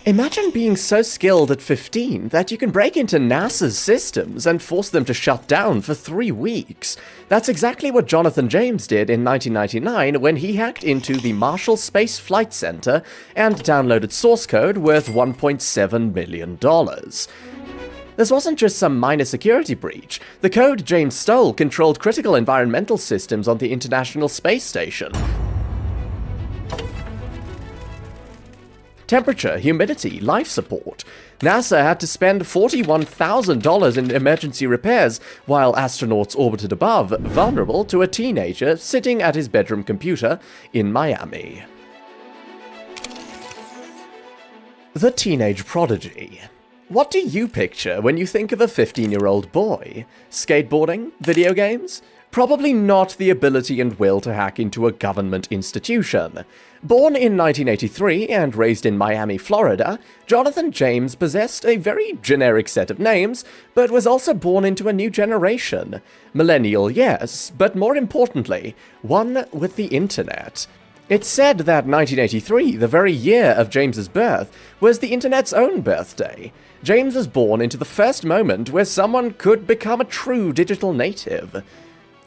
Imagine being so skilled at 15 that you can break into NASA's systems and force them to shut down for 3 weeks. That's exactly what Jonathan James did in 1999 when he hacked into the Marshall Space Flight Center and downloaded source code worth $1.7 million. This wasn't just some minor security breach. The code James stole controlled critical environmental systems on the International Space Station. Temperature, humidity, life support. NASA had to spend $41,000 in emergency repairs while astronauts orbited above, vulnerable to a teenager sitting at his bedroom computer in Miami. The teenage prodigy. What do you picture when you think of a 15-year-old boy? Skateboarding? Video games? Probably not the ability and will to hack into a government institution. Born in 1983 and raised in Miami, Florida, Jonathan James possessed a very generic set of names, but was also born into a new generation. Millennial, yes, but more importantly, one with the internet. It's said that 1983, the very year of James's birth, was the internet's own birthday. James was born into the first moment where someone could become a true digital native.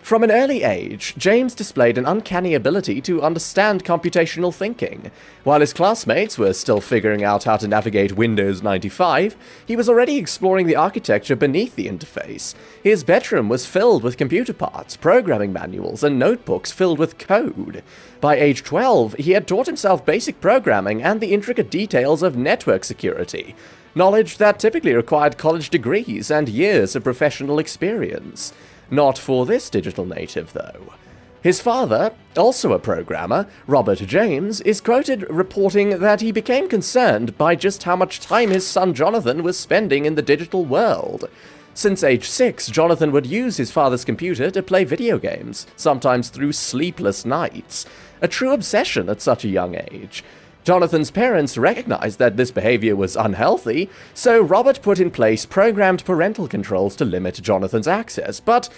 From an early age, James displayed an uncanny ability to understand computational thinking. While his classmates were still figuring out how to navigate Windows 95, he was already exploring the architecture beneath the interface. His bedroom was filled with computer parts, programming manuals, and notebooks filled with code. By age 12, he had taught himself basic programming and the intricate details of network security, knowledge that typically required college degrees and years of professional experience. Not for this digital native, though. His father, also a programmer, Robert James, is quoted reporting that he became concerned by just how much time his son Jonathan was spending in the digital world. Since age 6, Jonathan would use his father's computer to play video games, sometimes through sleepless nights. A true obsession at such a young age. Jonathan's parents recognized that this behavior was unhealthy, so Robert put in place programmed parental controls to limit Jonathan's access, but,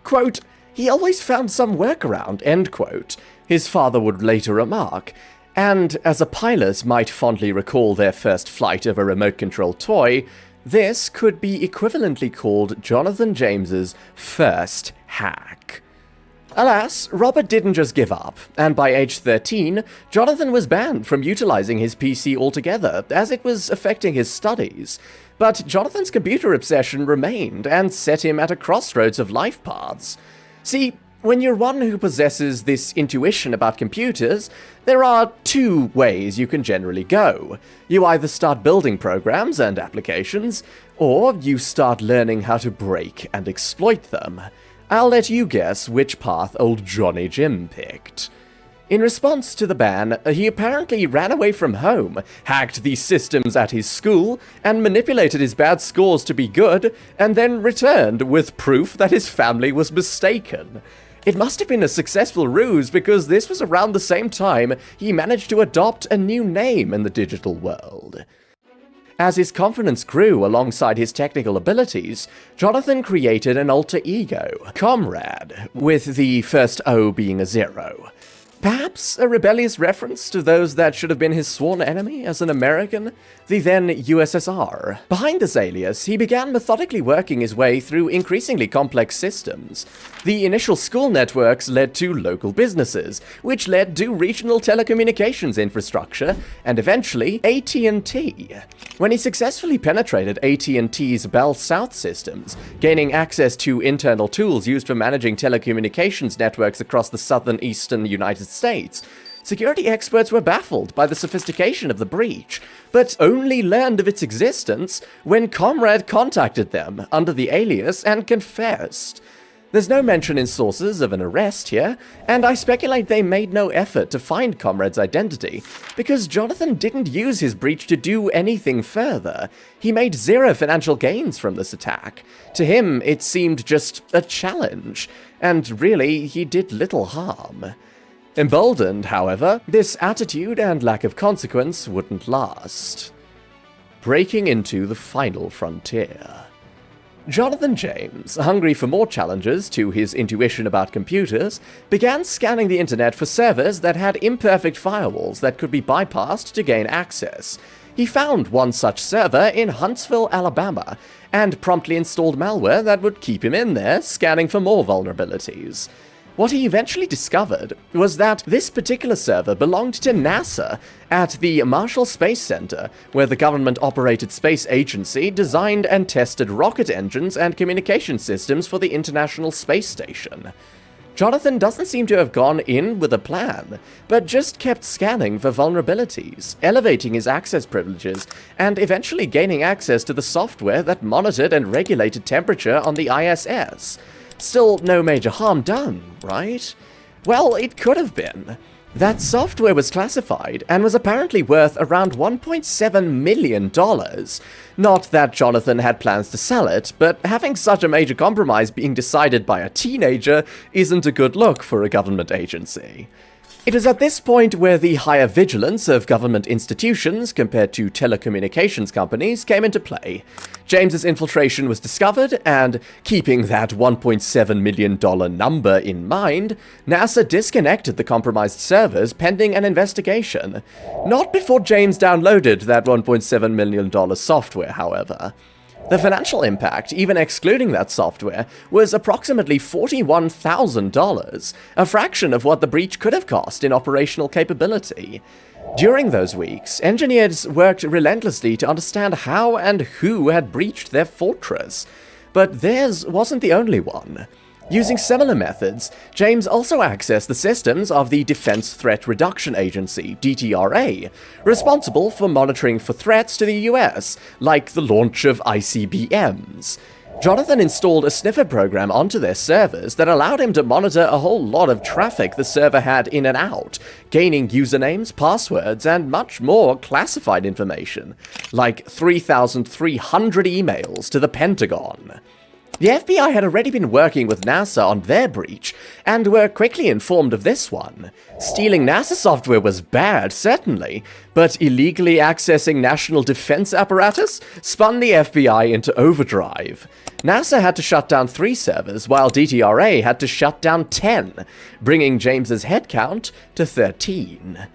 quote, he always found some workaround, end quote, his father would later remark. And as a pilot might fondly recall their first flight of a remote-controlled toy, this could be equivalently called Jonathan James's first hack. Alas, Robert didn't just give up, and by age 13, Jonathan was banned from utilizing his PC altogether, as it was affecting his studies. But Jonathan's computer obsession remained, and set him at a crossroads of life paths. See, when you're one who possesses this intuition about computers, there are 2 ways you can generally go. You either start building programs and applications, or you start learning how to break and exploit them. I'll let you guess which path old Johnny Jim picked. In response to the ban, he apparently ran away from home, hacked the systems at his school, and manipulated his bad scores to be good, and then returned with proof that his family was mistaken. It must have been a successful ruse because this was around the same time he managed to adopt a new name in the digital world. As his confidence grew alongside his technical abilities, Jonathan created an alter ego, Comrade, with the first O being a 0. Perhaps a rebellious reference to those that should have been his sworn enemy as an American, the then USSR. Behind this alias, he began methodically working his way through increasingly complex systems. The initial school networks led to local businesses, which led to regional telecommunications infrastructure, and eventually AT&T. When he successfully penetrated AT&T's Bell South systems, gaining access to internal tools used for managing telecommunications networks across the southern eastern United States, security experts were baffled by the sophistication of the breach, but only learned of its existence when Comrade contacted them under the alias and confessed. There's no mention in sources of an arrest here, and I speculate they made no effort to find Comrade's identity, because Jonathan didn't use his breach to do anything further. He made 0 financial gains from this attack. To him, it seemed just a challenge, and really, he did little harm. Emboldened, however, this attitude and lack of consequence wouldn't last. Breaking into the final frontier. Jonathan James, hungry for more challenges to his intuition about computers, began scanning the internet for servers that had imperfect firewalls that could be bypassed to gain access. He found one such server in Huntsville, Alabama, and promptly installed malware that would keep him in there, scanning for more vulnerabilities. What he eventually discovered was that this particular server belonged to NASA at the Marshall Space Center, where the government-operated space agency designed and tested rocket engines and communication systems for the International Space Station. Jonathan doesn't seem to have gone in with a plan, but just kept scanning for vulnerabilities, elevating his access privileges, and eventually gaining access to the software that monitored and regulated temperature on the ISS. Still no major harm done, right? Well, it could have been. That software was classified and was apparently worth around $1.7 million. Not that Jonathan had plans to sell it, but having such a major compromise being decided by a teenager isn't a good look for a government agency. It was at this point where the higher vigilance of government institutions compared to telecommunications companies came into play. James's infiltration was discovered, and keeping that $1.7 million number in mind, NASA disconnected the compromised servers pending an investigation. Not before James downloaded that $1.7 million software, however. The financial impact, even excluding that software, was approximately $41,000, a fraction of what the breach could have cost in operational capability. During those weeks, engineers worked relentlessly to understand how and who had breached their fortress, but theirs wasn't the only one. Using similar methods, James also accessed the systems of the Defense Threat Reduction Agency, DTRA, responsible for monitoring for threats to the US, like the launch of ICBMs. Jonathan installed a sniffer program onto their servers that allowed him to monitor a whole lot of traffic the server had in and out, gaining usernames, passwords, and much more classified information, like 3,300 emails to the Pentagon. The FBI had already been working with NASA on their breach, and were quickly informed of this one. Stealing NASA software was bad, certainly, but illegally accessing national defense apparatus spun the FBI into overdrive. NASA had to shut down 3 servers, while DTRA had to shut down 10, bringing James's headcount to 13.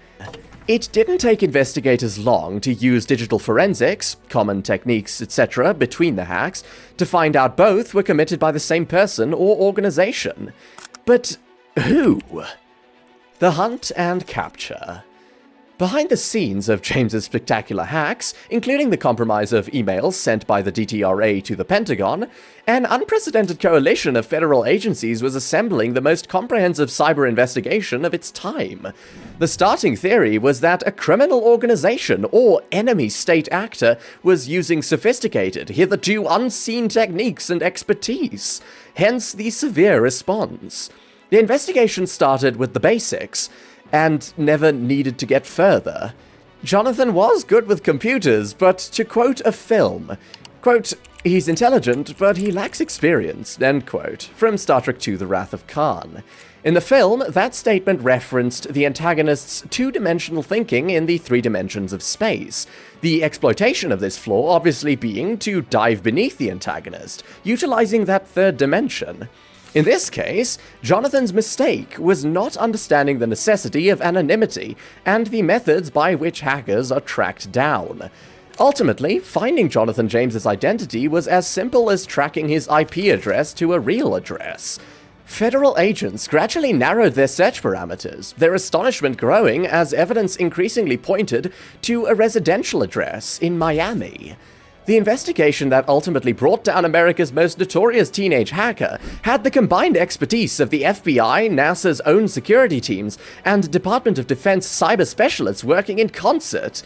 It didn't take investigators long to use digital forensics, common techniques, etc. between the hacks, to find out both were committed by the same person or organization. But who? The hunt and capture. Behind the scenes of James's spectacular hacks, including the compromise of emails sent by the DTRA to the Pentagon, an unprecedented coalition of federal agencies was assembling the most comprehensive cyber investigation of its time. The starting theory was that a criminal organization or enemy state actor was using sophisticated, hitherto unseen techniques and expertise, hence the severe response. The investigation started with the basics, and never needed to get further. Jonathan was good with computers, but to quote a film, quote, "He's intelligent, but he lacks experience," end quote, from Star Trek II: The Wrath of Khan. In the film, that statement referenced the antagonist's two-dimensional thinking in the 3 dimensions of space, the exploitation of this flaw obviously being to dive beneath the antagonist, utilizing that 3rd dimension. In this case, Jonathan's mistake was not understanding the necessity of anonymity and the methods by which hackers are tracked down. Ultimately, finding Jonathan James's identity was as simple as tracking his IP address to a real address. Federal agents gradually narrowed their search parameters, their astonishment growing as evidence increasingly pointed to a residential address in Miami. The investigation that ultimately brought down America's most notorious teenage hacker had the combined expertise of the FBI, NASA's own security teams, and Department of Defense cyber specialists working in concert.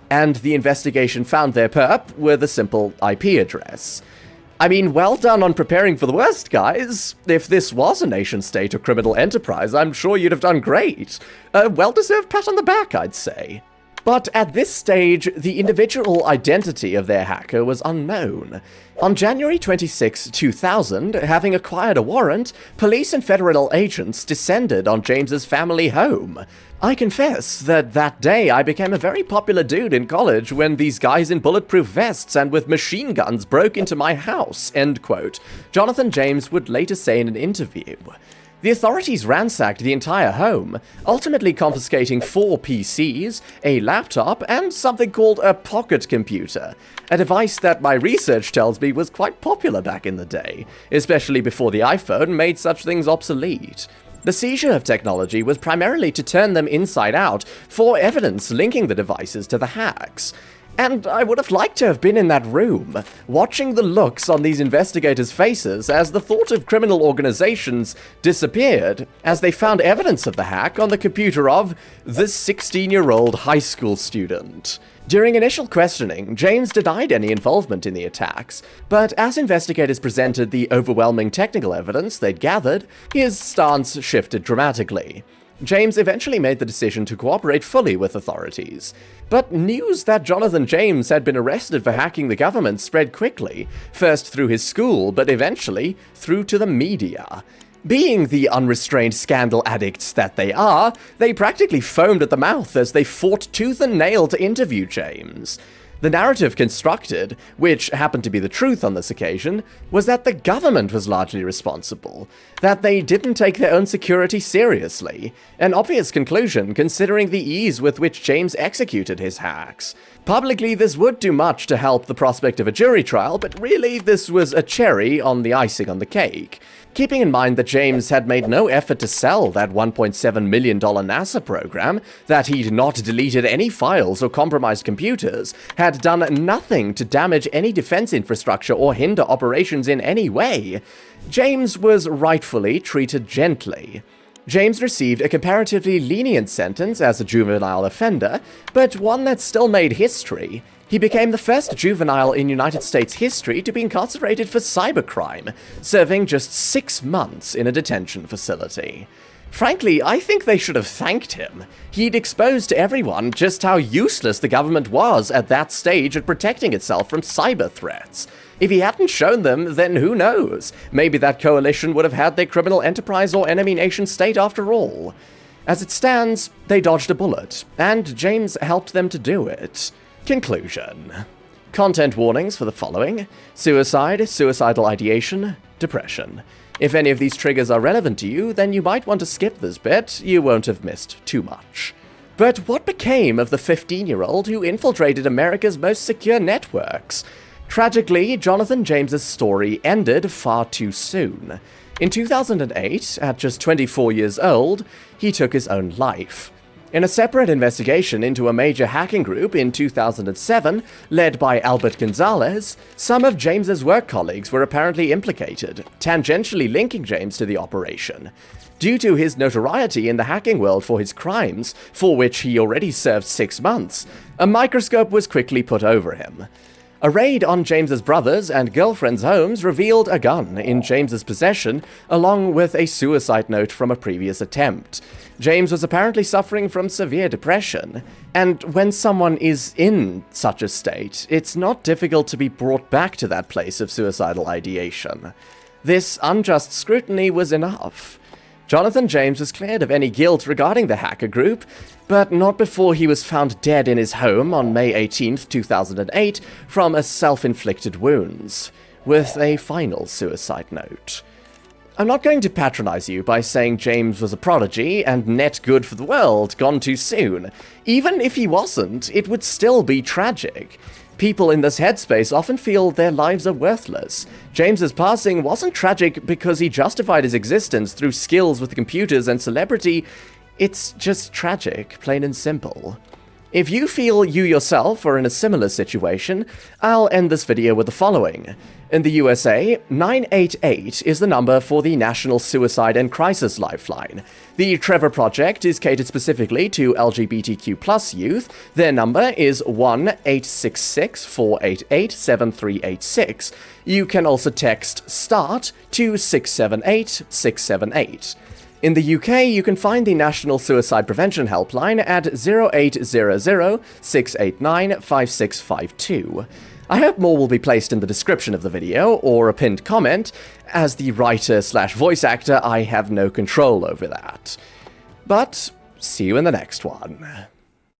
And the investigation found their perp with a simple IP address. I mean, well done on preparing for the worst, guys. If this was a nation-state or criminal enterprise, I'm sure you'd have done great. A well-deserved pat on the back, I'd say. But at this stage, the individual identity of their hacker was unknown. On January 26, 2000, having acquired a warrant, police and federal agents descended on James's family home. I confess that day I became a very popular dude in college when these guys in bulletproof vests and with machine guns broke into my house, end quote, Jonathan James would later say in an interview. The authorities ransacked the entire home, ultimately confiscating 4 PCs, a laptop, and something called a pocket computer, a device that my research tells me was quite popular back in the day, especially before the iPhone made such things obsolete. The seizure of technology was primarily to turn them inside out for evidence linking the devices to the hacks. And I would have liked to have been in that room, watching the looks on these investigators' faces as the thought of criminal organizations disappeared as they found evidence of the hack on the computer of this 16-year-old high school student. During initial questioning, James denied any involvement in the attacks, but as investigators presented the overwhelming technical evidence they'd gathered, his stance shifted dramatically. James eventually made the decision to cooperate fully with authorities. But news that Jonathan James had been arrested for hacking the government spread quickly, first through his school, but eventually through to the media. Being the unrestrained scandal addicts that they are, they practically foamed at the mouth as they fought tooth and nail to interview James. The narrative constructed, which happened to be the truth on this occasion, was that the government was largely responsible, that they didn't take their own security seriously, an obvious conclusion considering the ease with which James executed his hacks. Publicly, this would do much to help the prospect of a jury trial, but really this was a cherry on the icing on the cake. Keeping in mind that James had made no effort to sell that $1.7 million NASA program, that he'd not deleted any files or compromised computers, had done nothing to damage any defense infrastructure or hinder operations in any way, James was rightfully treated gently. James received a comparatively lenient sentence as a juvenile offender, but one that still made history. He became the first juvenile in United States history to be incarcerated for cybercrime, serving just 6 months in a detention facility. Frankly, I think they should have thanked him. He'd exposed to everyone just how useless the government was at that stage at protecting itself from cyber threats. If he hadn't shown them, then who knows? Maybe that coalition would have had their criminal enterprise or enemy nation state after all. As it stands, they dodged a bullet, and James helped them to do it. Conclusion. Content warnings for the following: suicide, suicidal ideation, depression. If any of these triggers are relevant to you, then you might want to skip this bit. You won't have missed too much. But what became of the 15-year-old who infiltrated America's most secure networks? Tragically, Jonathan James's story ended far too soon. In 2008, at just 24 years old, he took his own life. In a separate investigation into a major hacking group in 2007, led by Albert Gonzalez, some of James's work colleagues were apparently implicated, tangentially linking James to the operation. Due to his notoriety in the hacking world for his crimes, for which he already served 6 months, a microscope was quickly put over him. A raid on James's brothers' and girlfriend's homes revealed a gun in James's possession, along with a suicide note from a previous attempt. James was apparently suffering from severe depression, and when someone is in such a state, it's not difficult to be brought back to that place of suicidal ideation. This unjust scrutiny was enough. Jonathan James was cleared of any guilt regarding the hacker group, but not before he was found dead in his home on May 18, 2008, from a self-inflicted wounds, with a final suicide note. I'm not going to patronize you by saying James was a prodigy and net good for the world gone too soon. Even if he wasn't, it would still be tragic. People in this headspace often feel their lives are worthless. James's passing wasn't tragic because he justified his existence through skills with computers and celebrity. It's just tragic, plain and simple. If you feel you yourself are in a similar situation, I'll end this video with the following. In the USA, 988 is the number for the National Suicide and Crisis Lifeline. The Trevor Project is catered specifically to LGBTQ+ youth. Their number is 1-866-488-7386. You can also text START to 678-678. In the UK, you can find the National Suicide Prevention Helpline at 0800 689 5652. I hope more will be placed in the description of the video, or a pinned comment. As the writer/voice actor, I have no control over that. But, see you in the next one.